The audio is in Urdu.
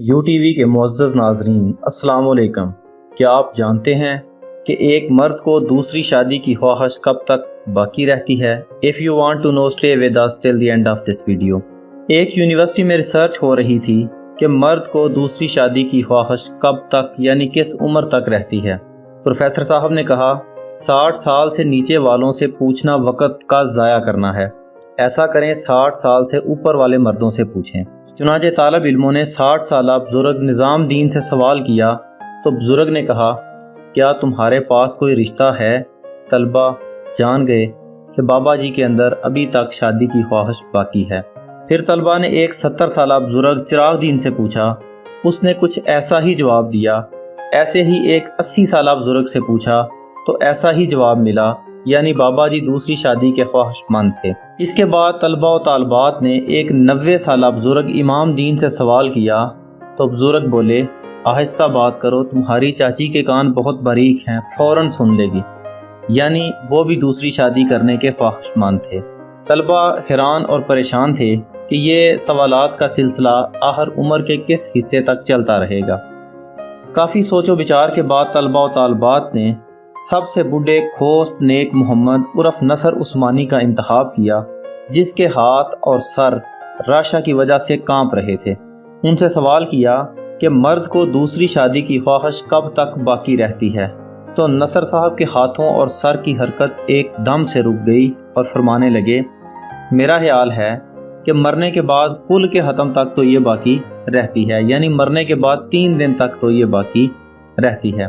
یو ٹی وی کے معزز ناظرین السلام علیکم۔ کیا آپ جانتے ہیں کہ ایک مرد کو دوسری شادی کی خواہش کب تک باقی رہتی ہے؟ If you want to know, stay with us till the end of this video۔ ایک یونیورسٹی میں ریسرچ ہو رہی تھی کہ مرد کو دوسری شادی کی خواہش کب تک یعنی کس عمر تک رہتی ہے۔ پروفیسر صاحب نے کہا 60 سال سے نیچے والوں سے پوچھنا وقت کا ضائع کرنا ہے، ایسا کریں 60 سال سے اوپر والے مردوں سے پوچھیں۔ چنانچہ طالب علموں نے 60 سالہ بزرگ نظام دین سے سوال کیا تو بزرگ نے کہا کیا تمہارے پاس کوئی رشتہ ہے؟ طلبہ جان گئے کہ بابا جی کے اندر ابھی تک شادی کی خواہش باقی ہے۔ پھر طلبہ نے ایک 70 سالہ بزرگ چراغ دین سے پوچھا، اس نے کچھ ایسا ہی جواب دیا۔ ایسے ہی ایک 80 سالہ بزرگ سے پوچھا تو ایسا ہی جواب ملا، یعنی بابا جی دوسری شادی کے خواہش مند تھے۔ اس کے بعد طلبہ و طالبات نے ایک 90 سالہ بزرگ امام دین سے سوال کیا تو بزرگ بولے آہستہ بات کرو، تمہاری چاچی کے کان بہت باریک ہیں، فوراً سن لے گی، یعنی وہ بھی دوسری شادی کرنے کے خواہش مند تھے۔ طلبہ حیران اور پریشان تھے کہ یہ سوالات کا سلسلہ آخر عمر کے کس حصے تک چلتا رہے گا۔ کافی سوچ و بچار کے بعد طلبہ و طالبات نے سب سے بوڑھے کھوست نیک محمد عرف نصر عثمانی کا انتخاب کیا، جس کے ہاتھ اور سر راشا کی وجہ سے کانپ رہے تھے۔ ان سے سوال کیا کہ مرد کو دوسری شادی کی خواہش کب تک باقی رہتی ہے؟ تو نصر صاحب کے ہاتھوں اور سر کی حرکت ایک دم سے رک گئی اور فرمانے لگے میرا خیال ہے کہ مرنے کے بعد کل کے ختم تک تو یہ باقی رہتی ہے، یعنی مرنے کے بعد 3 دن تک تو یہ باقی رہتی ہے۔